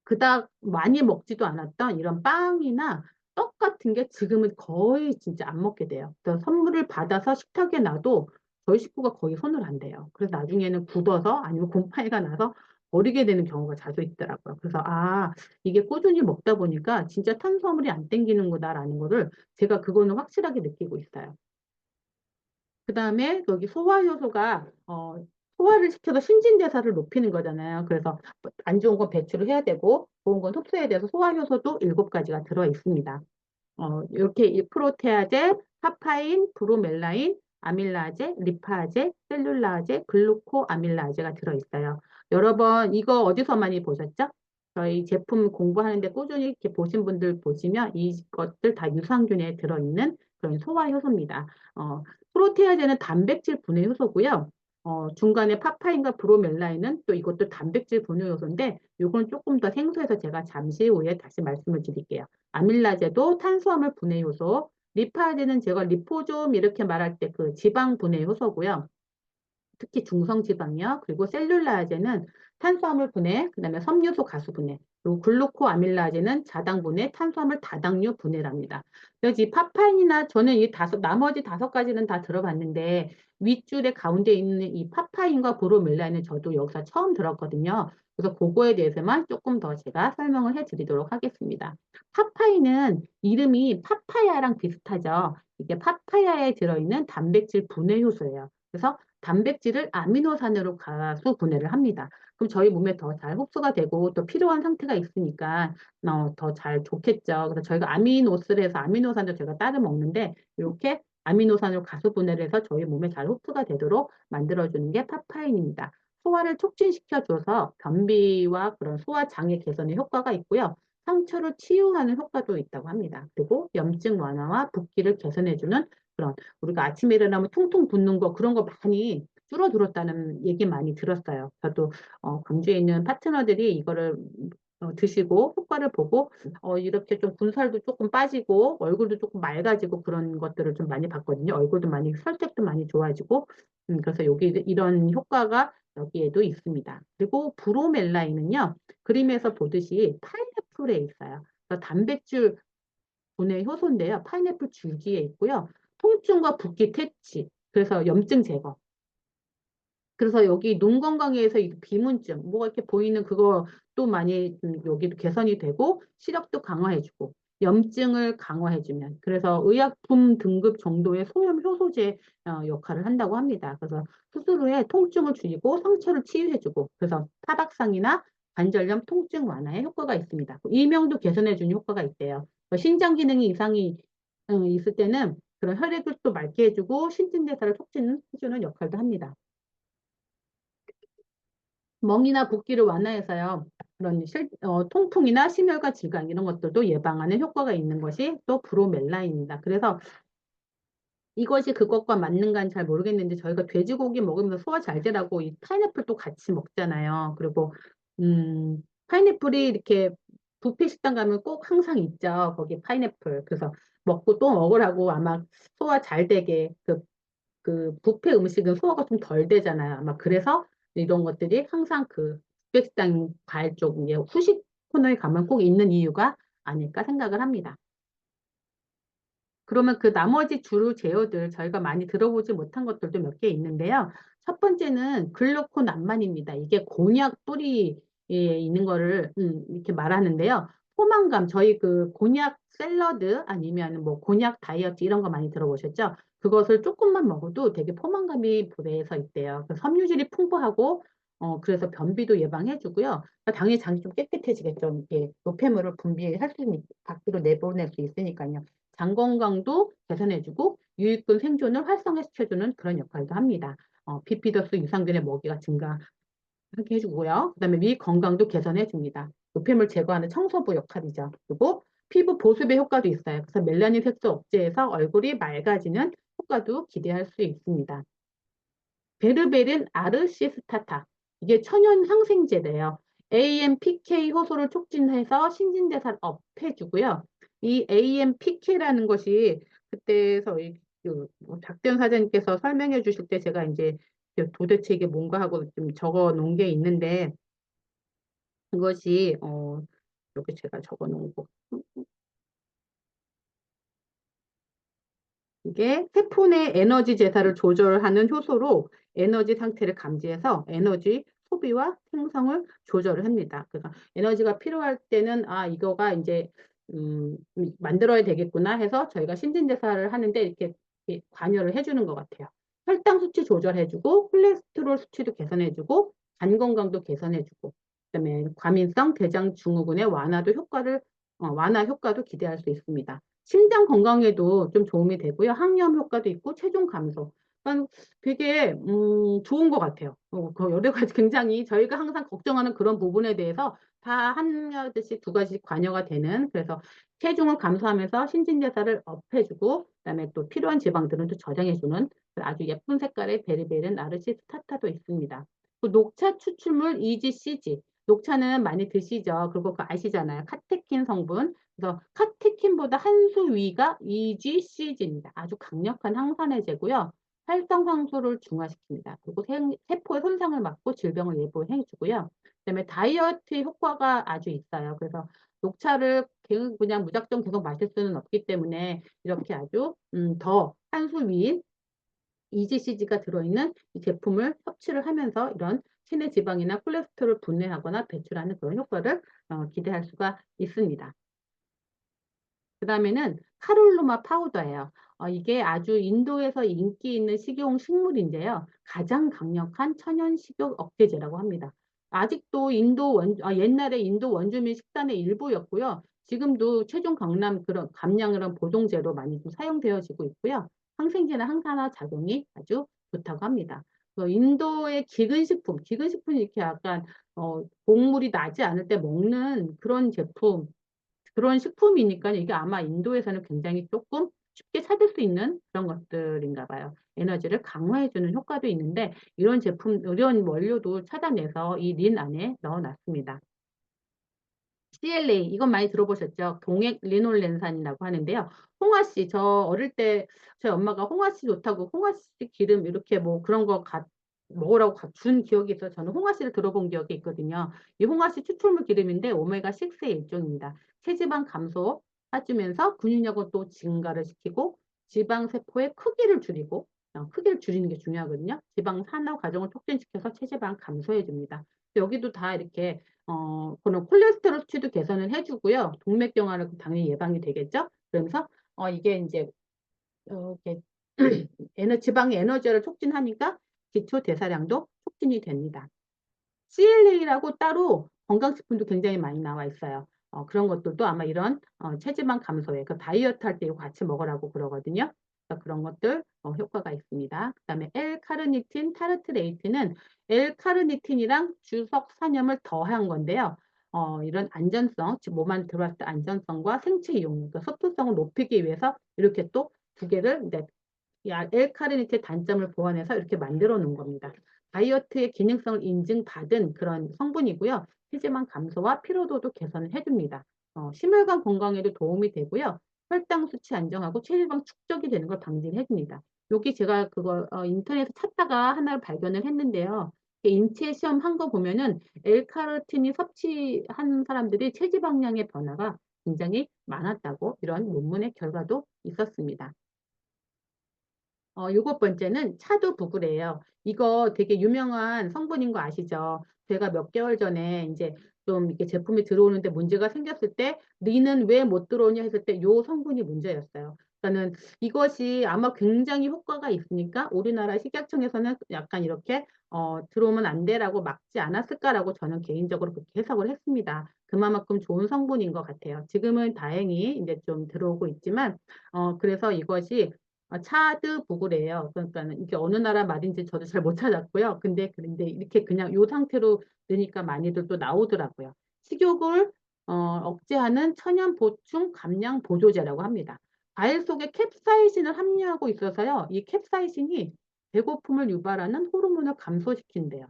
그닥 많이 먹지도 않았던 이런 빵이나 떡 같은 게 지금은 거의 진짜 안 먹게 돼요. 그래서 선물을 받아서 식탁에 놔도 저희 식구가 거의 손을 안 대요. 그래서 나중에는 굳어서 아니면 곰팡이가 나서 버리게 되는 경우가 자주 있더라고요. 그래서 이게 꾸준히 먹다 보니까 진짜 탄수화물이 안 땡기는구나라는 거를 제가 그거는 확실하게 느끼고 있어요. 그 다음에 여기 소화 효소가 소화를 시켜서 신진대사를 높이는 거잖아요. 그래서 안 좋은 건 배출을 해야 되고 좋은 건 흡수해야 돼서 소화 효소도 7가지가 들어 있습니다. 이렇게 이 프로테아제, 파파인, 브로멜라인, 아밀라제, 리파제, 셀룰라제, 글루코아밀라제가 들어 있어요. 여러 번 이거 어디서 많이 보셨죠? 저희 제품 공부하는데 꾸준히 이렇게 보신 분들 보시면 이것들 다 유산균에 들어있는 그런 소화 효소입니다. 프로테아제는 단백질 분해 효소고요. 중간에 파파인과 브로멜라인은 또 이것도 단백질 분해 효소인데 이건 조금 더 생소해서 제가 잠시 후에 다시 말씀을 드릴게요. 아밀라제도 탄수화물 분해 효소, 리파제는 제가 리포좀 이렇게 말할 때 그 지방 분해 효소고요. 특히 중성지방이요. 그리고 셀룰라제는 탄수화물 분해, 그다음에 섬유소 가수 분해, 그리고 글루코아밀라제는 자당 분해, 탄수화물 다당류 분해랍니다. 그래서 이 파파인이나 저는 이 나머지 5가지는 다 들어봤는데 윗줄에 가운데 있는 이 파파인과 브로멜라인은 저도 여기서 처음 들었거든요. 그래서 그거에 대해서만 조금 더 제가 설명을 해드리도록 하겠습니다. 파파인은 이름이 파파야랑 비슷하죠. 이게 파파야에 들어있는 단백질 분해 효소예요. 그래서 단백질을 아미노산으로 가수 분해를 합니다. 그럼 저희 몸에 더 잘 흡수가 되고 또 필요한 상태가 있으니까 더 잘 좋겠죠. 그래서 저희가 아미노스를 해서 아미노산도 제가 따로 먹는데 이렇게 아미노산으로 가수 분해를 해서 저희 몸에 잘 흡수가 되도록 만들어주는 게 파파인입니다. 소화를 촉진시켜줘서 변비와 그런 소화 장애 개선에 효과가 있고요. 상처를 치유하는 효과도 있다고 합니다. 그리고 염증 완화와 붓기를 개선해주는 그런 우리가 아침에 일어나면 퉁퉁 붓는 거 그런 거 많이 줄어들었다는 얘기 많이 들었어요. 저도 광주에 있는 파트너들이 이거를 드시고 효과를 보고 이렇게 좀 군살도 조금 빠지고 얼굴도 조금 맑아지고 그런 것들을 좀 많이 봤거든요. 얼굴도 많이 설색도 많이 좋아지고 그래서 여기 이런 효과가 여기에도 있습니다. 그리고 브로멜라인은요. 그림에서 보듯이 파인애플에 있어요. 그래서 단백질 분해 효소인데요. 파인애플 줄기에 있고요. 통증과 붓기 퇴치, 그래서 염증 제거. 그래서 여기 눈 건강에 서 비문증, 뭐가 이렇게 보이는 그거 또 많이 여기도 개선이 되고 시력도 강화해주고 염증을 강화해주면 그래서 의약품 등급 정도의 소염 효소제 역할을 한다고 합니다. 그래서 수술 후에 통증을 줄이고 상처를 치유해주고 그래서 타박상이나 관절염 통증 완화에 효과가 있습니다. 이명도 개선해주는 효과가 있대요. 신장 기능이 이상이 있을 때는 그런 혈액을 또 맑게 해주고 신진대사를 촉진해주는 역할도 합니다. 멍이나 붓기를 완화해서요. 그런 통풍이나 심혈관 질환 이런 것들도 예방하는 효과가 있는 것이 또 브로멜라인입니다. 그래서 이것이 그것과 맞는가는 잘 모르겠는데 저희가 돼지고기 먹으면서 소화 잘 되라고 이 파인애플도 같이 먹잖아요. 그리고 파인애플이 이렇게 뷔페 식당 가면 꼭 항상 있죠. 거기 파인애플. 그래서 먹고 또 먹으라고 아마 소화 잘 되게 그 뷔페 음식은 소화가 좀 덜 되잖아요. 아마 그래서 이런 것들이 항상 그 뷔페 식당 과일 쪽 후식 코너에 가면 꼭 있는 이유가 아닐까 생각을 합니다. 그러면 그 나머지 주로 제어들 저희가 많이 들어보지 못한 것들도 몇 개 있는데요. 첫 번째는 글루코남만입니다. 이게 곤약 뿌리에 있는 거를 이렇게 말하는데요. 포만감 저희 그 곤약 샐러드 아니면 뭐 곤약 다이어트 이런 거 많이 들어보셨죠? 그것을 조금만 먹어도 되게 포만감이 배에서 있대요. 그 섬유질이 풍부하고 그래서 변비도 예방해주고요. 그러니까 당연히 장이 좀 깨끗해지겠죠. 이게 노폐물을 분비할 수 있는 밖으로 내보낼 수 있으니까요. 장 건강도 개선해주고 유익균 생존을 활성화시켜주는 그런 역할도 합니다. 비피더스 유산균의 먹이가 증가하게 해주고요. 그다음에 위 건강도 개선해줍니다. 노폐물 제거하는 청소부 역할이죠. 그리고 피부 보습의 효과도 있어요. 그래서 멜라닌 색소 억제해서 얼굴이 맑아지는 효과도 기대할 수 있습니다. 베르베린 아르시스타타. 이게 천연 항생제래요. AMPK 효소를 촉진해서 신진대사를 업해주고요. 이 AMPK라는 것이 그때 저희 박대현 사장님께서 설명해 주실 때 제가 이제 도대체 이게 뭔가 하고 좀 적어 놓은 게 있는데 그것이 이렇게 제가 적어 놓은 거 이게 세포 내 에너지 제사를 조절하는 효소로 에너지 상태를 감지해서 에너지 소비와 생성을 조절을 합니다. 그러니까 에너지가 필요할 때는 이거가 이제 만들어야 되겠구나 해서 저희가 신진대사를 하는데 이렇게 관여를 해주는 것 같아요. 혈당 수치 조절해주고 콜레스테롤 수치도 개선해주고 간 건강도 개선해주고 그다음에 과민성 대장 증후군의 완화 효과도 기대할 수 있습니다. 심장 건강에도 좀 도움이 되고요. 항염 효과도 있고 체중 감소. 그러니까 되게 좋은 것 같아요. 그 여러 가지 굉장히 저희가 항상 걱정하는 그런 부분에 대해서 다 한 가지씩 두 가지씩 관여가 되는 그래서 체중을 감소하면서 신진대사를 업해주고 그다음에 또 필요한 지방들은 또 저장해주는 아주 예쁜 색깔의 베리베른 아르시스타타도 있습니다. 그 녹차 추출물 EGCG 녹차는 많이 드시죠. 그리고 그거 아시잖아요. 카테킨 성분. 그래서 카테킨보다 한 수 위가 EGCG입니다. 아주 강력한 항산화제고요. 활성산소를 중화시킵니다. 그리고 세포의 손상을 막고 질병을 예방해주고요. 그다음에 다이어트 효과가 아주 있어요. 그래서 녹차를 그냥 무작정 계속 마실 수는 없기 때문에 이렇게 아주 더 한 수 위인 EGCG가 들어있는 이 제품을 섭취를 하면서 이런 체내 지방이나 콜레스테롤을 분해하거나 배출하는 그런 효과를 기대할 수가 있습니다. 그 다음에는 카룰루마 파우더예요. 이게 아주 인도에서 인기 있는 식용 식물인데요. 가장 강력한 천연 식욕 억제제라고 합니다. 아직도 옛날에 인도 원주민 식단의 일부였고요. 지금도 체중 강남 그런 감량이런 보존제로 많이 좀 사용되어지고 있고요. 항생제나 항산화 작용이 아주 좋다고 합니다. 인도의 기근식품이 이렇게 약간 곡물이 나지 않을 때 먹는 그런 제품, 그런 식품이니까 이게 아마 인도에서는 굉장히 조금 쉽게 찾을 수 있는 그런 것들인가 봐요. 에너지를 강화해주는 효과도 있는데 이런 원료도 찾아내서 이 린 안에 넣어놨습니다. CLA 이건 많이 들어보셨죠? 동액 리놀렌산이라고 하는데요. 홍화씨 저 어릴 때 저희 엄마가 홍화씨 좋다고 홍화씨 기름 이렇게 뭐 그런 거 먹으라고 준 기억이 있어서 저는 홍화씨를 들어본 기억이 있거든요. 이 홍화씨 추출물 기름인데 오메가6의 일종입니다. 체지방 감소 해주면서 근육량을 또 증가를 시키고 지방 세포의 크기를 줄이고 크기를 줄이는 게 중요하거든요. 지방 산화 과정을 촉진시켜서 체지방 감소해 줍니다. 여기도 다 이렇게 그런 콜레스테롤 수치도 개선을 해주고요. 동맥경화를 당연히 예방이 되겠죠. 그러면서 이게 이제 이렇게 지방의 에너지를 촉진하니까 기초 대사량도 촉진이 됩니다. CLA라고 따로 건강식품도 굉장히 많이 나와 있어요. 그런 것들도 아마 이런 체지방 감소에 그 다이어트 할 때 이거 같이 먹으라고 그러거든요. 그래서 그런 것들 효과가 있습니다. 그다음에 L카르니틴 타르트레이트는 L카르니틴이랑 주석산염을 더한 건데요. 이런 안전성, 즉 몸 안에 들어왔을 때 안전성과 생체 이용률, 그 소토성을 높이기 위해서 이렇게 또 두 개를 이 L카르니틴의 단점을 보완해서 이렇게 만들어 놓은 겁니다. 다이어트의 기능성을 인증받은 그런 성분이고요. 체지방 감소와 피로도도 개선을 해줍니다. 심혈관 건강에도 도움이 되고요. 혈당 수치 안정하고 체지방 축적이 되는 걸 방지를 해줍니다. 여기 제가 그거 인터넷에서 찾다가 하나를 발견을 했는데요. 인체 시험 한 거 보면은 L카르틴이 섭취한 사람들이 체지방량의 변화가 굉장히 많았다고 이런 논문의 결과도 있었습니다. 7번째는 차두부구레예요. 이거 되게 유명한 성분인 거 아시죠? 제가 몇 개월 전에 이제 좀 이렇게 제품이 들어오는데 문제가 생겼을 때 리는 왜 못 들어오냐 했을 때 요 성분이 문제였어요. 그러니까는 이것이 아마 굉장히 효과가 있으니까 우리나라 식약청에서는 약간 이렇게 들어오면 안 돼라고 막지 않았을까라고 저는 개인적으로 그렇게 해석을 했습니다. 그만큼 좋은 성분인 것 같아요. 지금은 다행히 이제 좀 들어오고 있지만 그래서 이것이 차드부구래요. 그러니까는 이게 어느 나라 말인지 저도 잘 못 찾았고요. 근데 이렇게 그냥 요 상태로 넣으니까 많이들 또 나오더라고요. 식욕을 억제하는 천연 보충 감량 보조제라고 합니다. 과일 속에 캡사이신을 함유하고 있어서요. 이 캡사이신이 배고픔을 유발하는 호르몬을 감소시킨대요.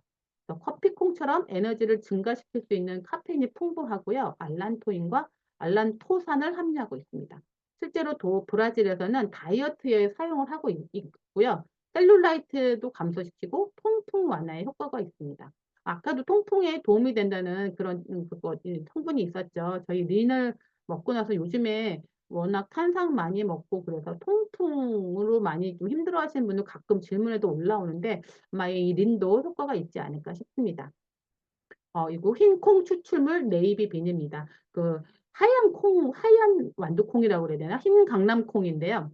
커피콩처럼 에너지를 증가시킬 수 있는 카페인이 풍부하고요. 알란토인과 알란토산을 함유하고 있습니다. 실제로 브라질에서는 다이어트에 사용을 하고 있고요. 셀룰라이트도 감소시키고 통풍 완화에 효과가 있습니다. 아까도 통풍에 도움이 된다는 그런 성분이 있었죠. 저희 린을 먹고 나서 요즘에 워낙 탄산 많이 먹고 그래서 통풍으로 많이 좀 힘들어 하시는 분들 가끔 질문에도 올라오는데 아마 이 린도 효과가 있지 않을까 싶습니다. 이거 흰 콩 추출물 네이비 비누입니다. 그 하얀 완두콩이라고 그래야 되나? 흰 강낭콩인데요.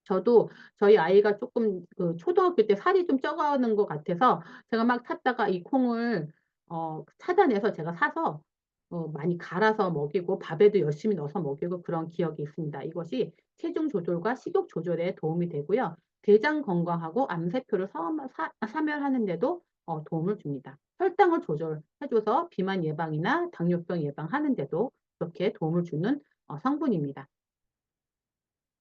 저도 저희 아이가 조금 그 초등학교 때 살이 좀 쪄가는 것 같아서 제가 막 찾다가 이 콩을 찾아내서 제가 사서 많이 갈아서 먹이고 밥에도 열심히 넣어서 먹이고 그런 기억이 있습니다. 이것이 체중 조절과 식욕 조절에 도움이 되고요. 대장 건강하고 암세포를 사멸하는 데도 도움을 줍니다. 혈당을 조절해줘서 비만 예방이나 당뇨병 예방하는 데도 그렇게 도움을 주는 성분입니다.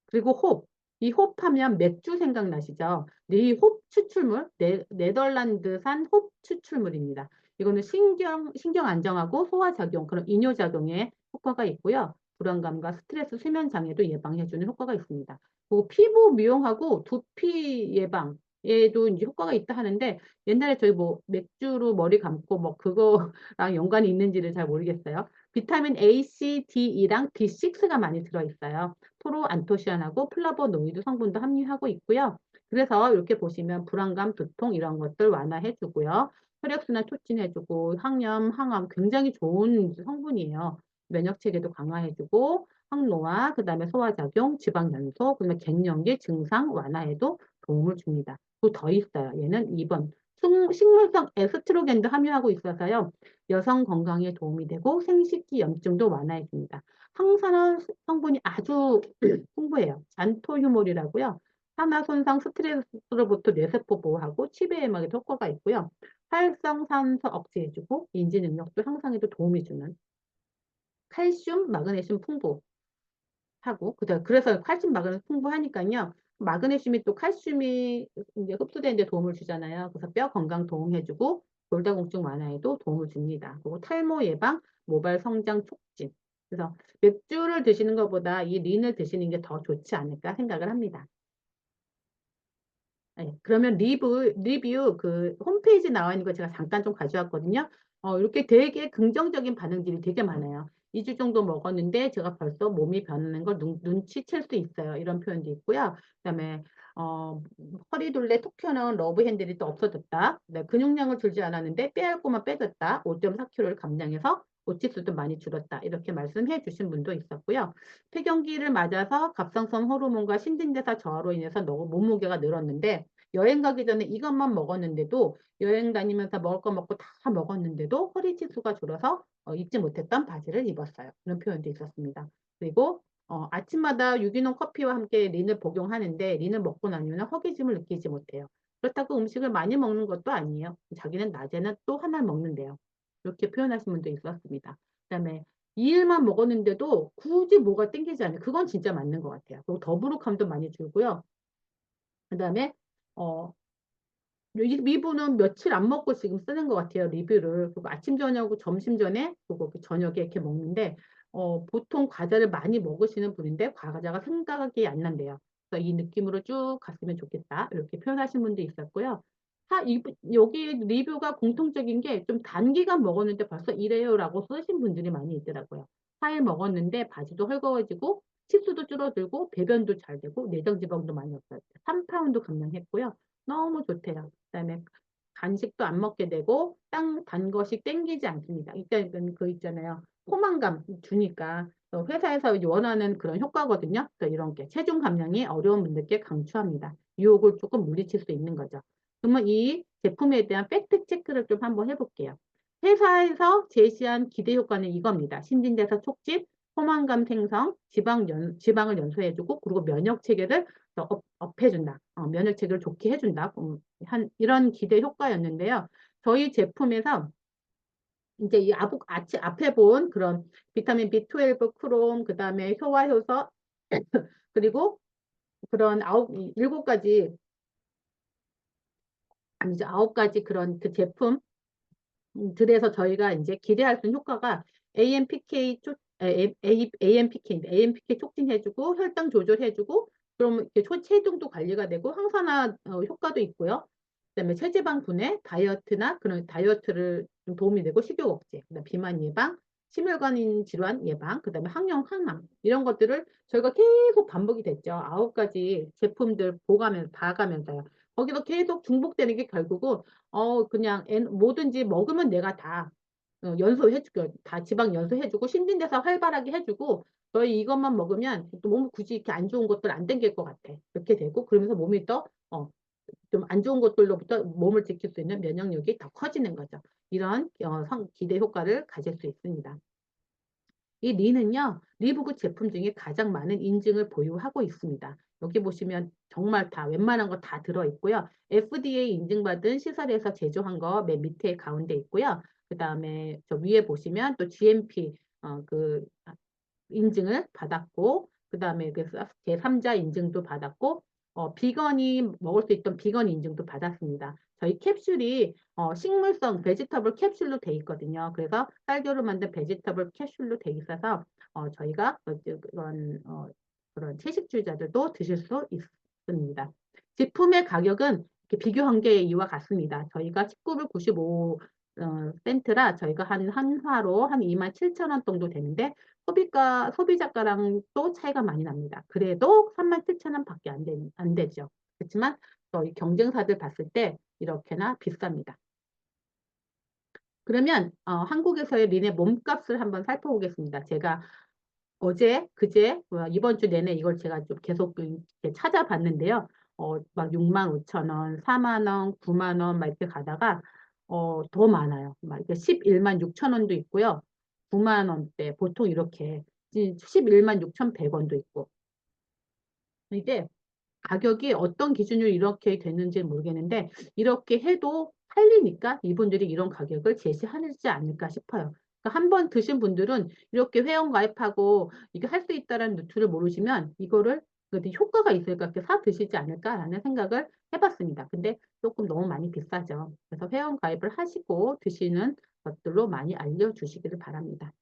그리고 홉. 이 홉하면 맥주 생각나시죠? 이 홉 추출물, 네덜란드산 홉 추출물입니다. 이거는 신경 안정하고 소화작용, 그런 이뇨작용에 효과가 있고요. 불안감과 스트레스, 수면 장애도 예방해주는 효과가 있습니다. 그리고 피부 미용하고 두피 예방에도 이제 효과가 있다 하는데 옛날에 저희 뭐 맥주로 머리 감고 뭐 그거랑 연관이 있는지를 잘 모르겠어요. 비타민 A, C, D, E랑 B6가 많이 들어있어요. 토로안토시안하고 플라보노이드 성분도 함유하고 있고요. 그래서 이렇게 보시면 불안감, 두통 이런 것들 완화해주고요. 혈액순환 촉진해주고 항염, 항암 굉장히 좋은 성분이에요. 면역 체계도 강화해주고 항노화, 그다음에 소화작용, 지방 연소, 그다음에 갱년기 증상 완화에도 도움을 줍니다. 또 더 있어요. 얘는 2번 식물성 에스트로겐도 함유하고 있어서요. 여성 건강에 도움이 되고 생식기 염증도 완화해 줍니다. 항산화 성분이 아주 풍부해요. 잔토휴몰이라고요. 산화 손상 스트레스로부터 뇌세포 보호하고 치매 예방에도 효과가 있고요. 활성 산소 억제해주고 인지 능력도 향상에도 도움이 주는 칼슘, 마그네슘 풍부하고 그래서 칼슘, 마그네슘 풍부하니까요. 마그네슘이 또 칼슘이 이제 흡수되는 데 도움을 주잖아요. 그래서 뼈 건강 도움해주고 골다공증 완화에도 도움을 줍니다. 그리고 탈모 예방, 모발 성장 촉진. 그래서 맥주를 드시는 것보다 이 린을 드시는 게 더 좋지 않을까 생각을 합니다. 네, 그러면 리뷰 그 홈페이지 나와 있는 거 제가 잠깐 좀 가져왔거든요. 이렇게 되게 긍정적인 반응들이 되게 많아요. 2주 정도 먹었는데 제가 벌써 몸이 변하는 걸 눈치챌 수 있어요. 이런 표현도 있고요. 그다음에 어, 허리둘레 톡 튀어나온 러브 핸들이 또 없어졌다. 네, 근육량을 줄지 않았는데 빼할 것만 빼졌다. 5.4kg를 감량해서 오치수도 많이 줄었다. 이렇게 말씀해 주신 분도 있었고요. 폐경기를 맞아서 갑상선 호르몬과 신진대사 저하로 인해서 너무 몸무게가 늘었는데 여행 가기 전에 이것만 먹었는데도 여행 다니면서 먹을 거 먹고 다 먹었는데도 허리 치수가 줄어서 입지 못했던 바지를 입었어요. 그런 표현도 있었습니다. 그리고 아침마다 유기농 커피와 함께 린을 복용하는데 린을 먹고 나면 허기짐을 느끼지 못해요. 그렇다고 음식을 많이 먹는 것도 아니에요. 자기는 낮에는 또 하나를 먹는데요. 이렇게 표현하신 분도 있었습니다. 그다음에 2일만 먹었는데도 굳이 뭐가 땡기지 않아요. 그건 진짜 맞는 것 같아요. 그리고 더부룩함도 많이 줄고요. 그다음에 어, 이 미분은 며칠 안 먹고 지금 쓰는 것 같아요, 리뷰를. 그리고 아침, 저녁, 점심 전에, 그리고 저녁에 이렇게 먹는데, 보통 과자를 많이 먹으시는 분인데, 과자가 생각이 안 난대요. 그래서 이 느낌으로 쭉 갔으면 좋겠다. 이렇게 표현하신 분도 있었고요. 여기 리뷰가 공통적인 게 좀 단기간 먹었는데 벌써 이래요라고 쓰신 분들이 많이 있더라고요. 4일 먹었는데 바지도 헐거워지고, 치수도 줄어들고, 배변도 잘 되고, 내장 지방도 많이 없어요. 3파운드 감량했고요. 너무 좋대요. 그다음에 간식도 안 먹게 되고 단 것이 땡기지 않습니다. 일단 그 있잖아요. 포만감 주니까 회사에서 원하는 그런 효과거든요. 그러니까 이런 게 체중 감량이 어려운 분들께 강추합니다. 유혹을 조금 물리칠 수 있는 거죠. 그러면 이 제품에 대한 팩트 체크를 좀 한번 해볼게요. 회사에서 제시한 기대 효과는 이겁니다. 신진대사 촉진, 포만감 생성, 지방을 연소해주고 그리고 면역 체계를 업해준다. 면역 체계를 좋게 해준다. 이런 기대 효과였는데요. 저희 제품에서 이제 이 앞에 본 그런 비타민 B12, 크롬, 그 다음에 효화 효소, 그리고 그런 일곱 가지, 아니죠, 9가지 그런 그 제품, 들에서 저희가 이제 기대할 수 있는 효과가 AMPK AMPK 촉진해주고 혈당 조절해주고 그러면 체중도 관리가 되고 항산화 효과도 있고요. 그다음에 체지방 분해, 다이어트나 그런 다이어트를 좀 도움이 되고 식욕 억제, 그다음 비만 예방, 심혈관 질환 예방, 그다음에 항염 항암 이런 것들을 저희가 계속 반복이 됐죠. 9가지 제품들 봐가면서요. 거기서 계속 중복되는 게 결국은 그냥 뭐든지 먹으면 내가 다 연소해주고, 다 지방 연소해주고, 신진대사 활발하게 해주고, 너희 이것만 먹으면 또 몸 굳이 이렇게 안 좋은 것들 안 땡길 것 같아. 이렇게 되고, 그러면서 몸이 더, 좀 안 좋은 것들로부터 몸을 지킬 수 있는 면역력이 더 커지는 거죠. 이런 기대 효과를 가질 수 있습니다. 이 리는요, 리브그 제품 중에 가장 많은 인증을 보유하고 있습니다. 여기 보시면 정말 다 웬만한 거 다 들어있고요. FDA 인증받은 시설에서 제조한 거 맨 밑에 가운데 있고요. 그 다음에 저 위에 보시면 또 GMP 인증을 받았고, 그 다음에 제3자 인증도 받았고, 비건이 먹을 수 있던 비건 인증도 받았습니다. 저희 캡슐이 식물성 베지터블 캡슐로 돼 있거든요. 그래서 쌀겨로 만든 베지터블 캡슐로 돼 있어서 저희가 그런 채식주의자들도 드실 수 있습니다. 제품의 가격은 이렇게 비교한 게 이와 같습니다. 저희가 19불 95 센트라 저희가 한 화로 한 27,000원 정도 되는데 소비자가랑 또 차이가 많이 납니다. 그래도 37,000원밖에 안 되죠. 그렇지만 저희 경쟁사들 봤을 때 이렇게나 비쌉니다. 그러면 한국에서의 린의 몸값을 한번 살펴보겠습니다. 제가 어제, 그제, 이번 주 내내 이걸 제가 좀 계속 이렇게 찾아봤는데요. 막 65,000원, 4만 원, 9만 원, 막 이렇게 가다가, 더 많아요. 막 이렇게 11만 6천 원도 있고요. 9만 원대, 보통 이렇게 11만 6,100원도 있고. 이게 가격이 어떤 기준으로 이렇게 됐는지 모르겠는데, 이렇게 해도 팔리니까 이분들이 이런 가격을 제시하지 않을까 싶어요. 그러니까 한번 드신 분들은 이렇게 회원 가입하고 이게 할 수 있다는 루트를 모르시면 이거를 그래도 효과가 있을까 이렇게 사 드시지 않을까라는 생각을 해봤습니다. 근데 조금 너무 많이 비싸죠. 그래서 회원 가입을 하시고 드시는 것들로 많이 알려주시기를 바랍니다.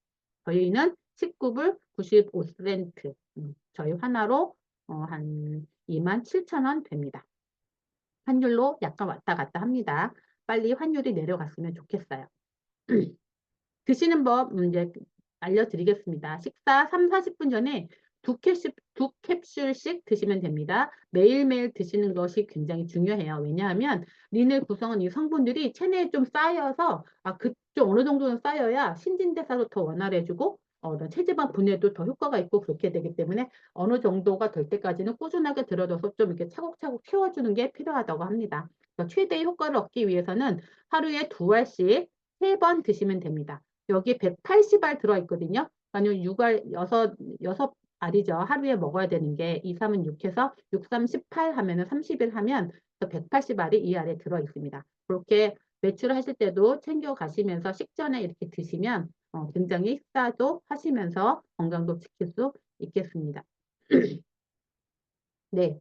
저희는 19불 95센트, 저희 하나로 한 27,000원 됩니다. 환율로 약간 왔다 갔다 합니다. 빨리 환율이 내려갔으면 좋겠어요. 드시는 법 이제 알려드리겠습니다. 식사 3, 40분 전에 두 캡슐씩 드시면 됩니다. 매일매일 드시는 것이 굉장히 중요해요. 왜냐하면 린을 구성한 이 성분들이 체내에 좀 쌓여서 좀 어느 정도는 쌓여야 신진대사도 더 원활해지고 체지방 분해도 더 효과가 있고 그렇게 되기 때문에 어느 정도가 될 때까지는 꾸준하게 들어줘서 좀 이렇게 차곡차곡 채워주는 게 필요하다고 합니다. 그러니까 최대의 효과를 얻기 위해서는 하루에 2알씩 3번 드시면 됩니다. 여기 180알 들어있거든요. 아니면 6알, 6알이죠. 하루에 먹어야 되는 게 2, 3은 6해서 6, 3, 18 하면은 30일 하면 180알이 이 알에 들어있습니다. 그렇게 외출하실 때도 챙겨 가시면서 식전에 이렇게 드시면 굉장히 식사도 하시면서 건강도 지킬 수 있겠습니다. 네,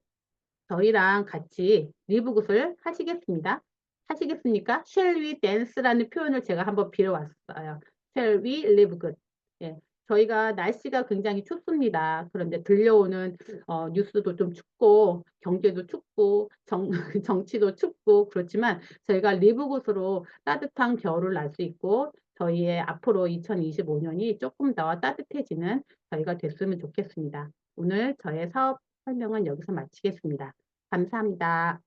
저희랑 같이 리브굿을 하시겠습니다. 하시겠습니까? Shall we dance라는 표현을 제가 한번 빌어왔어요. Shall we live good? 예, 저희가 날씨가 굉장히 춥습니다. 그런데 들려오는 뉴스도 좀 춥고 경제도 춥고 정치도 춥고 그렇지만 저희가 리브굿으로 따뜻한 겨울을 날 수 있고 저희의 앞으로 2025년이 조금 더 따뜻해지는 저희가 됐으면 좋겠습니다. 오늘 저의 사업 설명은 여기서 마치겠습니다. 감사합니다.